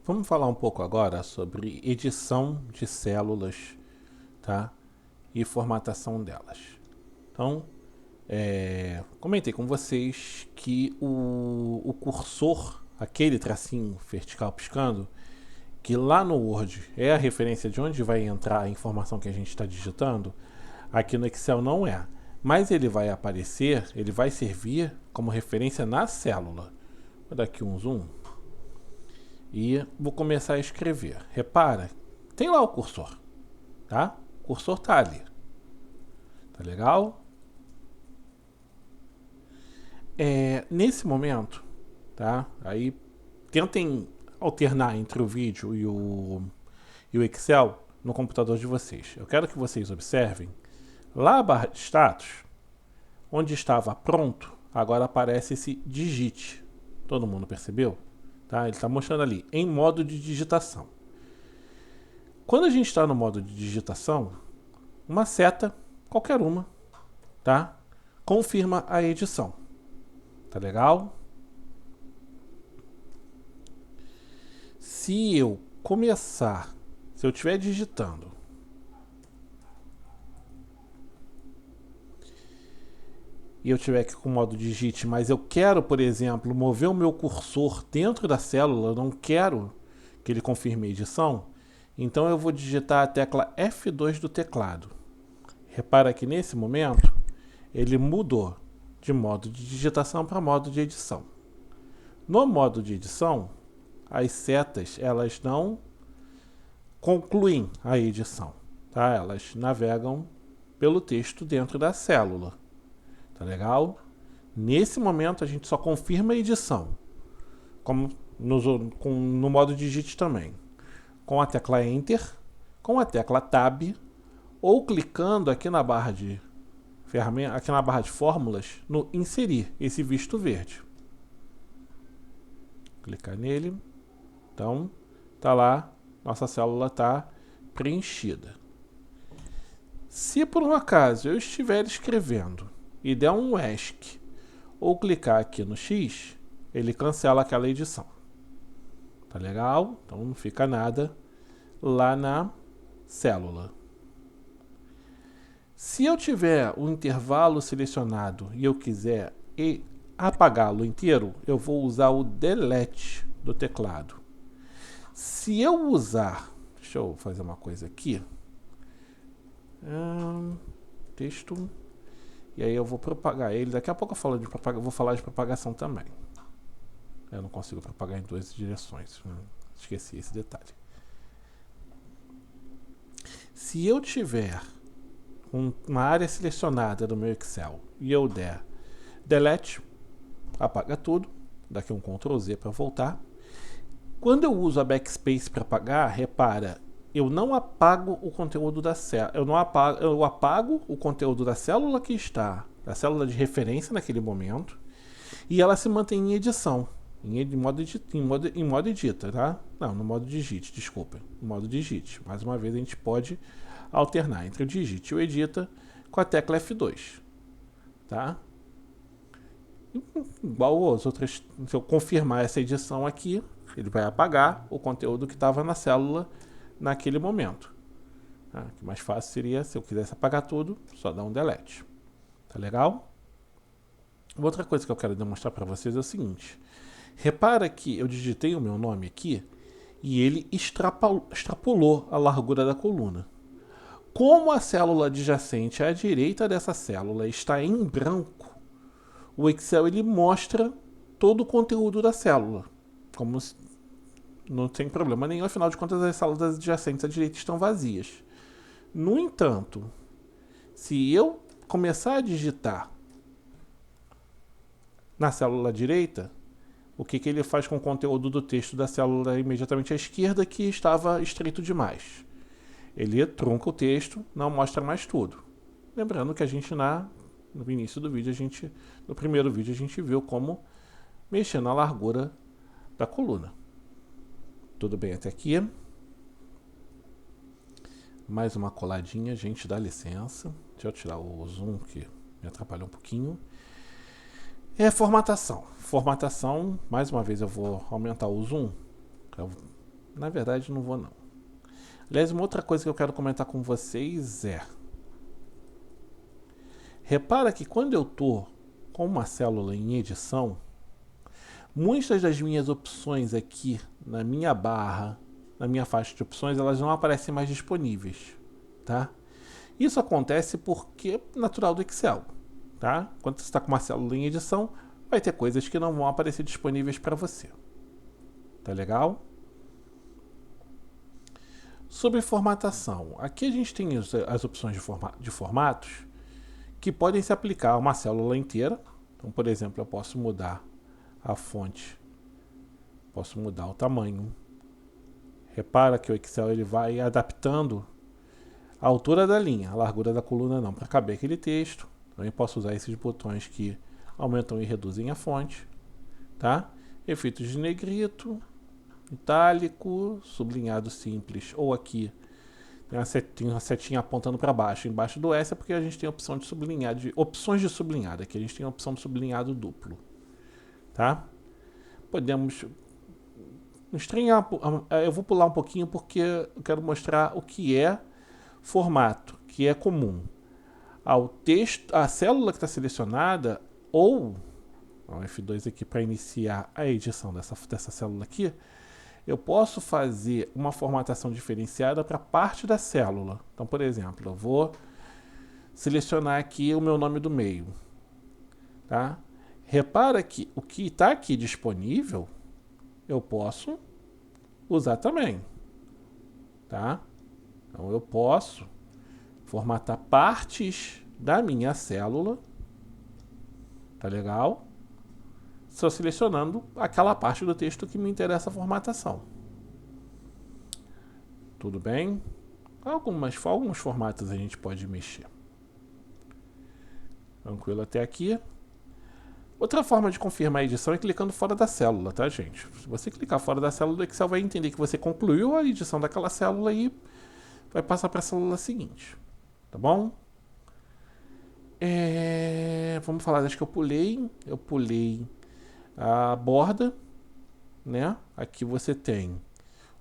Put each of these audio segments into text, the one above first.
Vamos falar um pouco agora sobre edição de células, tá? E formatação delas. Então, comentei com vocês que o cursor, aquele tracinho vertical piscando, que lá no Word é a referência de onde vai entrar a informação que a gente está digitando, aqui no Excel não é. Mas ele vai aparecer, ele vai servir como referência na célula. Vou dar aqui um zoom e vou começar a escrever. Repara, tem lá o cursor, tá? O cursor tá ali. Tá legal? Nesse momento, tá? Aí tentem alternar entre o vídeo e o Excel no computador de vocês. Eu quero que vocês observem lá a barra de status, onde estava pronto, agora aparece esse digite. Todo mundo percebeu? Tá? Ele está mostrando ali em modo de digitação. Quando a gente está no modo de digitação, uma seta, qualquer uma, tá? Confirma a edição. Tá legal? Se eu começar, se eu estiver digitando e eu tiver aqui com o modo digite, mas eu quero, por exemplo, mover o meu cursor dentro da célula, eu não quero que ele confirme a edição, então eu vou digitar a tecla F2 do teclado. Repara que nesse momento ele mudou de modo de digitação para modo de edição. No modo de edição, as setas elas não concluem a edição, tá? Elas navegam pelo texto dentro da célula. Tá legal? Nesse momento a gente só confirma a edição, como no modo digite também, com a tecla Enter, com a tecla Tab, ou clicando aqui na barra de ferramenta, aqui na barra de fórmulas, no inserir esse visto verde. Clicar nele, então tá lá, nossa célula está preenchida. Se por um acaso eu estiver escrevendo e der um ESC ou clicar aqui no X, ele cancela aquela edição. Tá legal? Então não fica nada lá na célula. Se eu tiver o intervalo selecionado e eu quiser apagá-lo inteiro, eu vou usar o delete do teclado. Se eu usar, deixa eu fazer uma coisa aqui, texto, e aí eu vou propagar ele. Daqui a pouco eu falo de vou falar de propagação também. Eu não consigo propagar em duas direções. Esqueci esse detalhe. Se eu tiver uma área selecionada no meu Excel e eu der delete, apaga tudo. Daqui um Ctrl Z para voltar. Quando eu uso a backspace para apagar, repara, eu não apago o conteúdo da célula. Eu apago o conteúdo da célula que está, da célula de referência naquele momento, e ela se mantém em edição, em modo edita, tá? Não, no modo digite, desculpa, no modo digite. Mais uma vez a gente pode alternar entre o digite e o edita com a tecla F2, tá? Igual as outras, se eu confirmar essa edição aqui, ele vai apagar o conteúdo que estava na célula naquele momento. O mais fácil seria, se eu quisesse apagar tudo, só dar um delete. Tá legal? Outra coisa que eu quero demonstrar para vocês é o seguinte. Repara que eu digitei o meu nome aqui e ele extrapolou a largura da coluna. Como a célula adjacente à direita dessa célula está em branco, o Excel ele mostra todo o conteúdo da célula. Como se não tem problema nenhum, afinal de contas as células adjacentes à direita estão vazias. No entanto, se eu começar a digitar na célula direita, o que ele faz com o conteúdo do texto da célula imediatamente à esquerda que estava estreito demais? Ele trunca o texto, não mostra mais tudo. Lembrando que a gente no início do vídeo, no primeiro vídeo, a gente viu como mexer na largura da coluna. Tudo bem até aqui? Mais uma coladinha, gente, dá licença. Deixa eu tirar o zoom que me atrapalhou um pouquinho. Formatação. Formatação, mais uma vez eu vou aumentar o zoom. Na verdade, não vou não. Aliás, uma outra coisa que eu quero comentar com vocês é... Repara que quando eu estou com uma célula em edição, muitas das minhas opções aqui na minha barra, na minha faixa de opções, elas não aparecem mais disponíveis, tá? Isso acontece porque é natural do Excel, tá? Quando você está com uma célula em edição, vai ter coisas que não vão aparecer disponíveis para você. Tá legal? Sobre formatação. Aqui a gente tem as opções de formatos que podem se aplicar a uma célula inteira. Então, por exemplo, eu posso mudar a fonte, posso mudar o tamanho. Repara que o Excel ele vai adaptando a altura da linha, a largura da coluna não, para caber aquele texto. Também posso usar esses botões que aumentam e reduzem a fonte, tá? Efeitos de negrito, itálico, sublinhado simples, ou aqui tem uma setinha apontando para baixo. Embaixo do S é porque a gente tem a opção de sublinhado, opções de sublinhado. Aqui a gente tem a opção de sublinhado duplo, tá? Podemos estranhar, eu vou pular um pouquinho porque eu quero mostrar o que é formato, que é comum ao texto, a célula que está selecionada, ou o F2 aqui para iniciar a edição dessa célula aqui, eu posso fazer uma formatação diferenciada para parte da célula. Então, por exemplo, eu vou selecionar aqui o meu nome do meio, tá? Repara que o que está aqui disponível, eu posso usar também, tá? Então, eu posso formatar partes da minha célula, tá legal? Só selecionando aquela parte do texto que me interessa a formatação. Tudo bem? Alguns formatos a gente pode mexer. Tranquilo até aqui. Outra forma de confirmar a edição é clicando fora da célula, tá, gente? Se você clicar fora da célula, o Excel vai entender que você concluiu a edição daquela célula e vai passar para a célula seguinte. Tá bom? Vamos falar das que eu pulei. Eu pulei a borda, né? Aqui você tem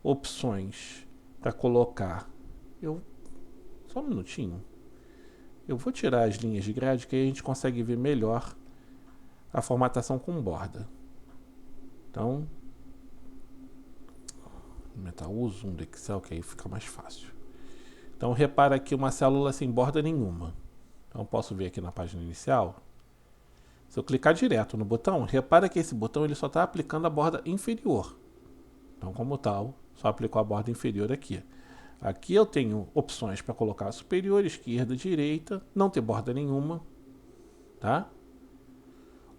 opções para colocar. Só um minutinho. Eu vou tirar as linhas de grade que aí a gente consegue ver melhor a formatação com borda. Então, vou aumentar o zoom do Excel que aí fica mais fácil. Então repara aqui uma célula sem borda nenhuma. Então posso ver aqui na página inicial. Se eu clicar direto no botão, repara que esse botão ele só está aplicando a borda inferior. Então, como tal, só aplicou a borda inferior aqui. Aqui eu tenho opções para colocar superior, esquerda, direita, não ter borda nenhuma, tá?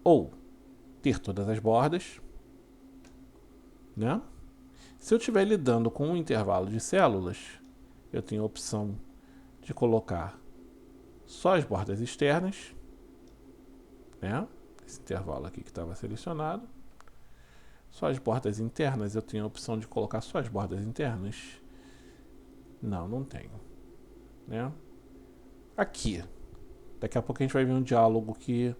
Ou ter todas as bordas, né? Se eu estiver lidando com um intervalo de células, eu tenho a opção de colocar só as bordas externas, né? Esse intervalo aqui que estava selecionado. Só as bordas internas, eu tenho a opção de colocar só as bordas internas. Não tenho, né? Aqui, daqui a pouco a gente vai ver um diálogo que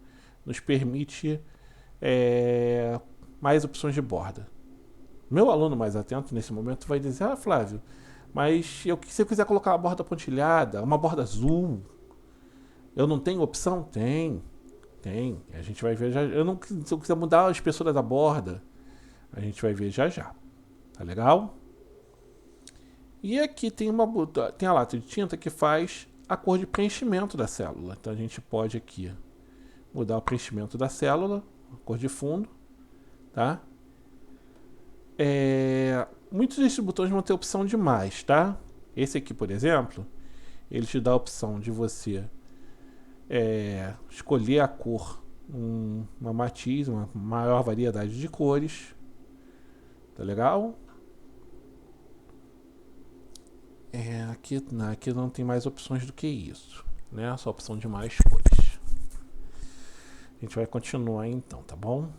nos permite mais opções de borda. Meu aluno mais atento nesse momento vai dizer: Flávio, mas se eu quiser colocar uma borda pontilhada, uma borda azul, eu não tenho opção? Tem. A gente vai ver já. Se eu quiser mudar a espessura da borda, a gente vai ver já. Tá legal? E aqui tem a lata de tinta que faz a cor de preenchimento da célula. Então a gente pode aqui mudar o preenchimento da célula, a cor de fundo, tá? Muitos desses botões vão ter opção de mais, tá? Esse aqui, por exemplo, ele te dá a opção de você escolher a cor, uma matiz, uma maior variedade de cores. Tá legal? Aqui não tem mais opções do que isso, né? Só opção de mais cores. A gente vai continuar então, tá bom?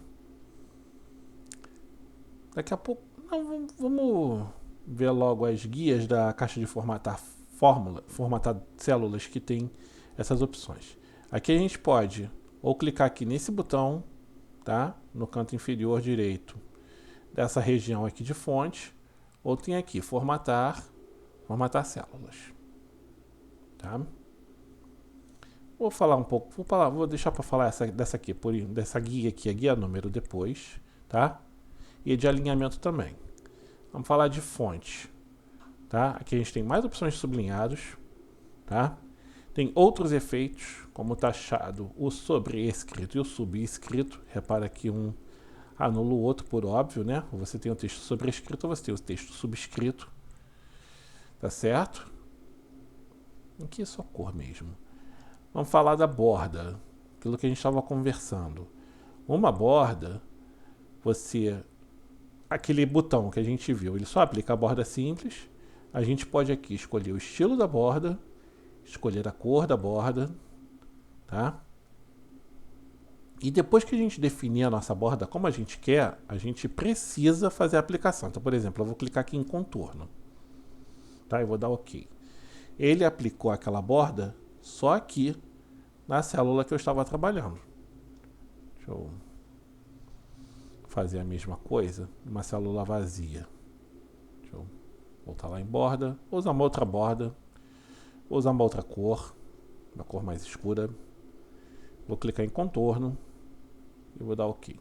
Daqui a pouco, vamos ver logo as guias da caixa de formatar células que tem essas opções. Aqui a gente pode ou clicar aqui nesse botão, tá? No canto inferior direito dessa região aqui de fonte, ou tem aqui formatar células. Tá? Vou falar um pouco, vou deixar para falar dessa guia aqui, a guia número depois, tá? E de alinhamento também. Vamos falar de fonte, tá? Aqui a gente tem mais opções de sublinhados, tá? Tem outros efeitos, como o taxado, o sobrescrito e o subscrito. Repara que um anula o outro por óbvio, né? Ou você tem o texto sobrescrito ou você tem o texto subscrito, tá certo? Aqui é só cor mesmo. Vamos falar da borda, aquilo que a gente estava conversando. Uma borda, aquele botão que a gente viu, ele só aplica a borda simples. A gente pode aqui escolher o estilo da borda, escolher a cor da borda, tá? E depois que a gente definir a nossa borda como a gente quer, a gente precisa fazer a aplicação. Então, por exemplo, eu vou clicar aqui em contorno, tá? Eu vou dar OK. Ele aplicou aquela borda só aqui na célula que eu estava trabalhando. Deixa eu fazer a mesma coisa numa célula vazia. Deixa eu voltar lá em borda, vou usar uma outra borda, vou usar uma outra cor, uma cor mais escura. Vou clicar em contorno e vou dar OK.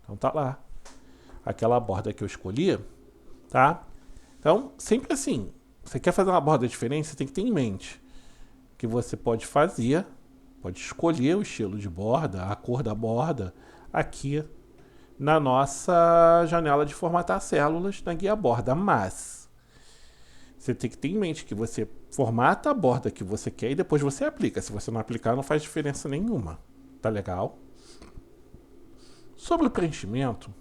Então tá lá aquela borda que eu escolhi, tá? Então, sempre assim, você quer fazer uma borda diferente, você tem que ter em mente que você pode fazer, pode escolher o estilo de borda, a cor da borda, aqui na nossa janela de formatar células na guia borda, mas você tem que ter em mente que você formata a borda que você quer e depois você aplica. Se você não aplicar, não faz diferença nenhuma. Tá legal? Sobre o preenchimento,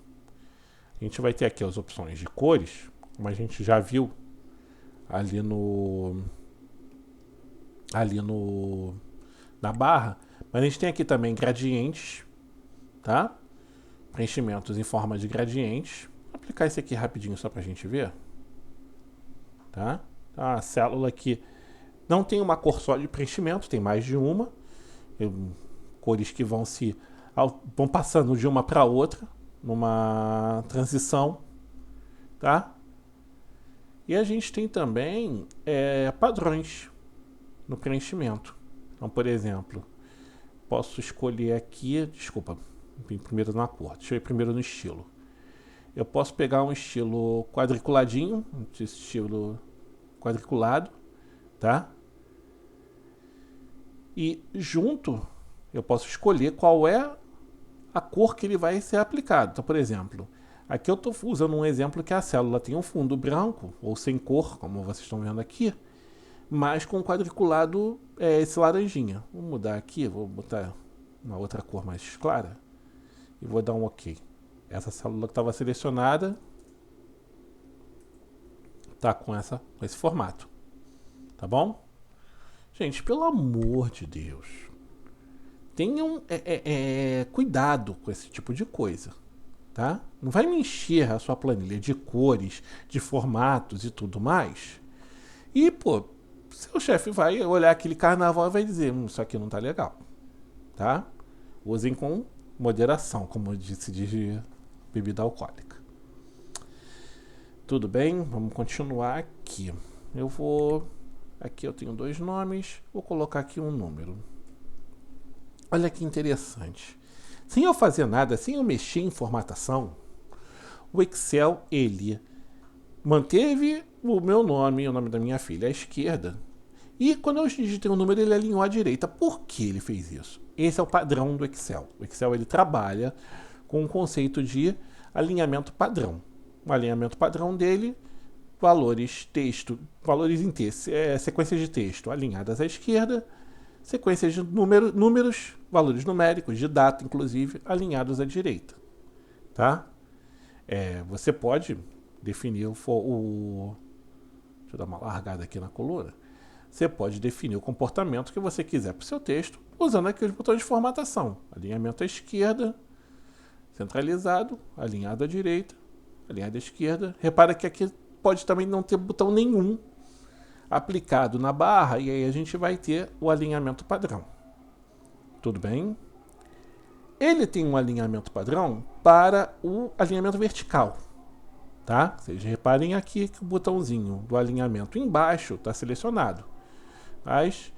a gente vai ter aqui as opções de cores, como a gente já viu ali na barra, mas a gente tem aqui também gradientes, tá? Preenchimentos em forma de gradientes. Vou aplicar esse aqui rapidinho só pra gente ver, tá? A célula aqui não tem uma cor só de preenchimento, tem mais de uma. Cores que vão passando de uma para outra numa transição, tá? E a gente tem também padrões no preenchimento. Então, por exemplo, posso escolher aqui, primeiro na cor, deixa eu ir primeiro no estilo. Eu posso pegar um estilo quadriculadinho, esse estilo quadriculado, tá? E junto eu posso escolher qual é a cor que ele vai ser aplicado. Então, por exemplo, aqui eu estou usando um exemplo que a célula tem um fundo branco, ou sem cor, como vocês estão vendo aqui, mas com quadriculado esse laranjinha. Vou mudar aqui, vou botar uma outra cor mais clara e vou dar um OK. Essa célula que estava selecionada está com esse formato. Tá bom? Gente, pelo amor de Deus, tenham cuidado com esse tipo de coisa, tá? Não vai me encher a sua planilha de cores, de formatos e tudo mais. E, pô, seu chefe vai olhar aquele carnaval e vai dizer, isso aqui não tá legal, tá? Usem com moderação, como se diz de bebida alcoólica. Tudo bem? Vamos continuar aqui. Aqui eu tenho 2 nomes, vou colocar aqui um número. Olha que interessante. Sem eu fazer nada, sem eu mexer em formatação, o Excel, ele manteve o meu nome e o nome da minha filha à esquerda. E quando eu digitei um número, ele alinhou à direita. Por que ele fez isso? Esse é o padrão do Excel. O Excel, ele trabalha com o conceito de alinhamento padrão. O alinhamento padrão dele, valores em texto, sequências de texto alinhadas à esquerda, sequências de números, valores numéricos, de data, inclusive, alinhados à direita. Tá? Você pode definir deixa eu dar uma largada aqui na coluna. Você pode definir o comportamento que você quiser para o seu texto, usando aqui os botões de formatação. Alinhamento à esquerda, centralizado, alinhado à direita, alinhado à esquerda. Repara que aqui pode também não ter botão nenhum aplicado na barra, e aí a gente vai ter o alinhamento padrão. Tudo bem? Ele tem um alinhamento padrão para o alinhamento vertical. tá? Vocês reparem aqui que o botãozinho do alinhamento embaixo está selecionado. Mas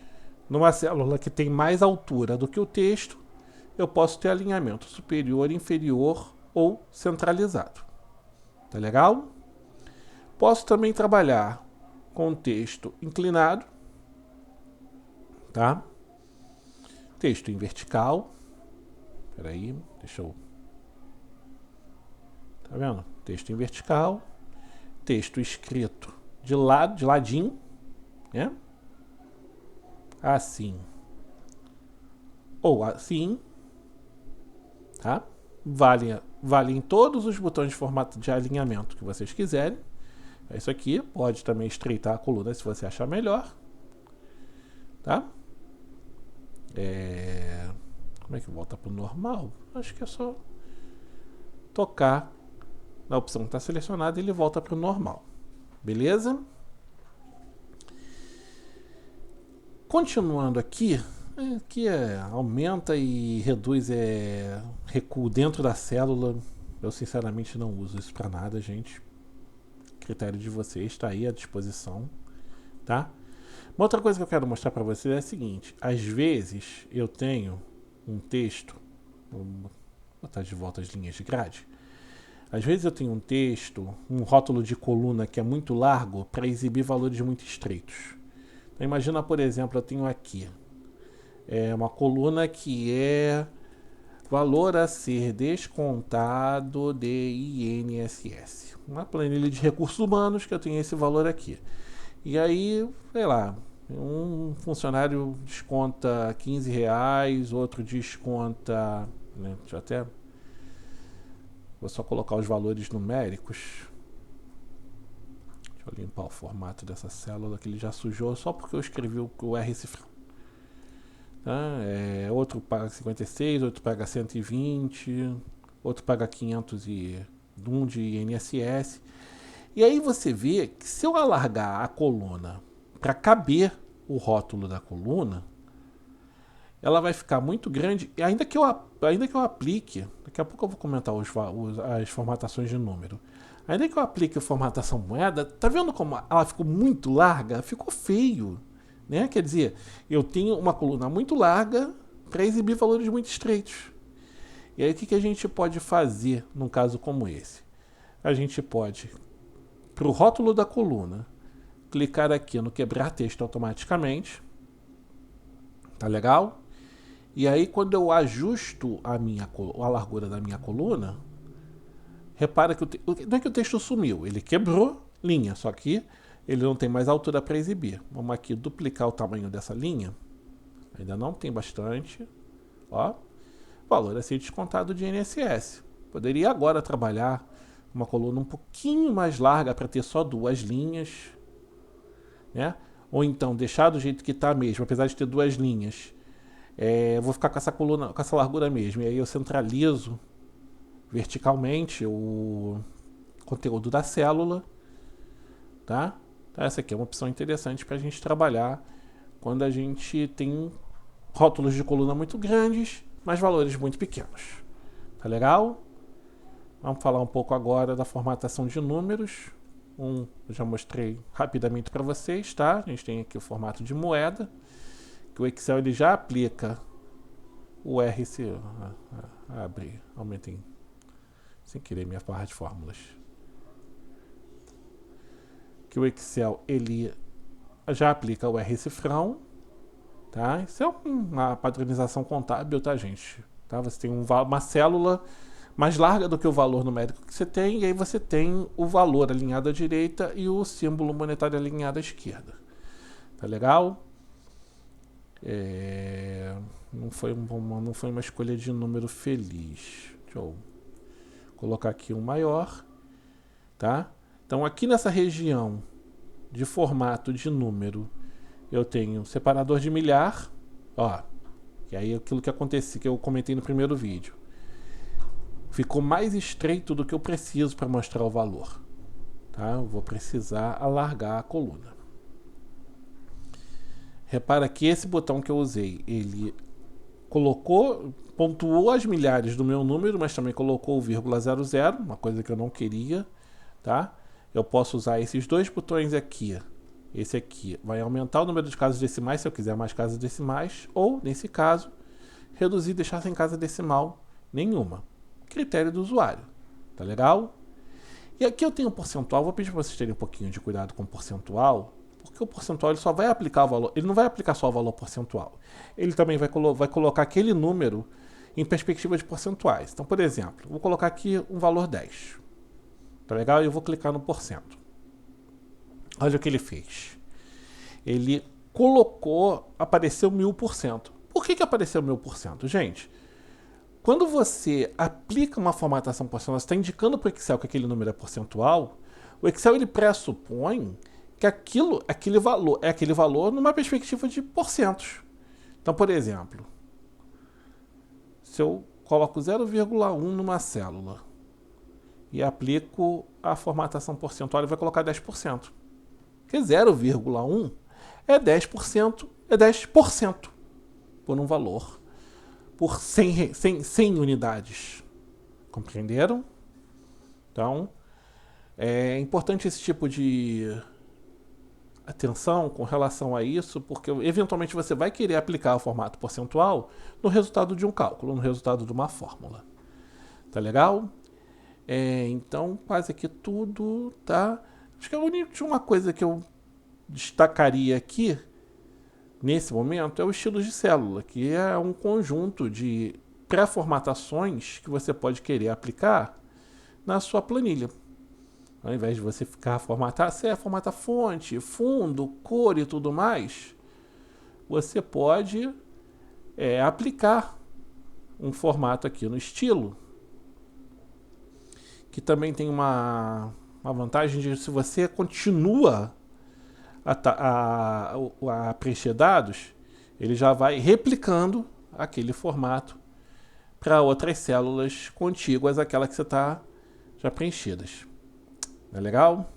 numa célula que tem mais altura do que o texto, eu posso ter alinhamento superior, inferior ou centralizado. Tá legal? Posso também trabalhar com texto inclinado, tá? Texto em vertical. Espera aí, deixa eu... Tá vendo? Texto em vertical. Texto escrito de lado, de ladinho, né? Assim. Ou assim, tá? Valem todos os botões de formato de alinhamento que vocês quiserem. Isso aqui pode também estreitar a coluna se você achar melhor, tá? Como é que volta para o normal? Acho que é só tocar na opção que está selecionada e ele volta para o normal. Beleza? Continuando aqui, aumenta e reduz recuo dentro da célula. Eu sinceramente não uso isso para nada, gente. Critério de vocês está aí à disposição, tá? Uma outra coisa que eu quero mostrar para vocês é a seguinte: às vezes eu tenho um texto, vou botar de volta as linhas de grade. Às vezes eu tenho um texto, um rótulo de coluna que é muito largo para exibir valores muito estreitos. Então, imagina, por exemplo, eu tenho aqui uma coluna que é valor a ser descontado de INSS. Uma planilha de recursos humanos que eu tenho esse valor aqui. E aí, sei lá, um funcionário desconta R$15, outro desconta... Né, deixa eu até... Vou só colocar os valores numéricos. Deixa eu limpar o formato dessa célula que ele já sujou só porque eu escrevi o R cifrão. Tá? Outro paga 56, outro paga 120, outro paga 501 de INSS. E aí você vê que se eu alargar a coluna para caber o rótulo da coluna, ela vai ficar muito grande, e ainda que eu aplique, daqui a pouco eu vou comentar as formatações de número, ainda que eu aplique a formatação moeda, tá vendo como ela ficou muito larga? Ficou feio, né? Quer dizer, eu tenho uma coluna muito larga para exibir valores muito estreitos. E aí o que a gente pode fazer num caso como esse? A gente pode, para o rótulo da coluna, clicar aqui no quebrar texto automaticamente, tá legal? E aí quando eu ajusto a largura da minha coluna, repara que não é que o texto sumiu, ele quebrou linha, só que ele não tem mais altura para exibir. Vamos aqui duplicar o tamanho dessa linha, ainda não tem bastante, ó, valor a ser descontado de INSS. Poderia agora trabalhar uma coluna um pouquinho mais larga para ter só duas linhas, né? Ou então deixar do jeito que está mesmo, apesar de ter duas linhas. Eu vou ficar com essa coluna, com essa largura mesmo, e aí eu centralizo verticalmente o conteúdo da célula, tá? Então essa aqui é uma opção interessante para a gente trabalhar quando a gente tem rótulos de coluna muito grandes, mas valores muito pequenos. Tá legal? Vamos falar um pouco agora da formatação de números. Eu já mostrei rapidamente para vocês, tá? A gente tem aqui o formato de moeda, que o Excel ele já aplica o RC. Abre, aumentem sem querer minha barra de fórmulas. Que o Excel ele já aplica o R cifrão, tá? Isso é uma padronização contábil, tá, gente? Tá? Você tem uma célula mais larga do que o valor numérico que você tem, e aí você tem o valor alinhado à direita e o símbolo monetário alinhado à esquerda. Tá legal? Não foi uma escolha de número feliz. Deixa eu colocar aqui um maior, tá? Então aqui nessa região de formato de número eu tenho separador de milhar, ó, e aí aquilo que aconteceu, que eu comentei no primeiro vídeo, ficou mais estreito do que eu preciso para mostrar o valor, tá? Eu vou precisar alargar a coluna. Repara que esse botão que eu usei, ele pontuou as milhares do meu número, mas também colocou o 0,00, uma coisa que eu não queria, tá? Eu posso usar esses dois botões aqui. Esse aqui vai aumentar o número de casas decimais se eu quiser mais casas decimais, ou, nesse caso, reduzir e deixar sem casa decimal nenhuma. Critério do usuário. Tá legal? E aqui eu tenho um percentual, vou pedir para vocês terem um pouquinho de cuidado com o percentual, porque o percentual ele só vai aplicar o valor, ele não vai aplicar só o valor percentual. Ele também vai colocar aquele número em perspectiva de percentuais. Então, por exemplo, vou colocar aqui um valor 10. Tá legal? E eu vou clicar no porcento. Olha o que ele fez. Ele colocou, apareceu 1000%. Por que apareceu 1000%? Gente, quando você aplica uma formatação percentual, você está indicando para o Excel que aquele número é percentual, o Excel ele pressupõe que aquele valor é aquele valor numa perspectiva de porcentos. Então, por exemplo, se eu coloco 0,1 numa célula e aplico a formatação percentual, ele vai colocar 10%. Porque 0,1 é 10%, é 10% por um valor, por 100 unidades. Compreenderam? Então, é importante esse tipo de atenção com relação a isso, porque eventualmente você vai querer aplicar o formato percentual no resultado de um cálculo, no resultado de uma fórmula. Tá legal? Então, quase aqui tudo, tá? Acho que a única coisa que eu destacaria aqui, nesse momento, é o estilo de célula, que é um conjunto de pré-formatações que você pode querer aplicar na sua planilha. Ao invés de você ficar formatar, você formata fonte, fundo, cor e tudo mais, você pode aplicar um formato aqui no estilo, que também tem uma vantagem de, se você continua a preencher dados, ele já vai replicando aquele formato para outras células contíguas àquela que você está já preenchidas. Não é legal?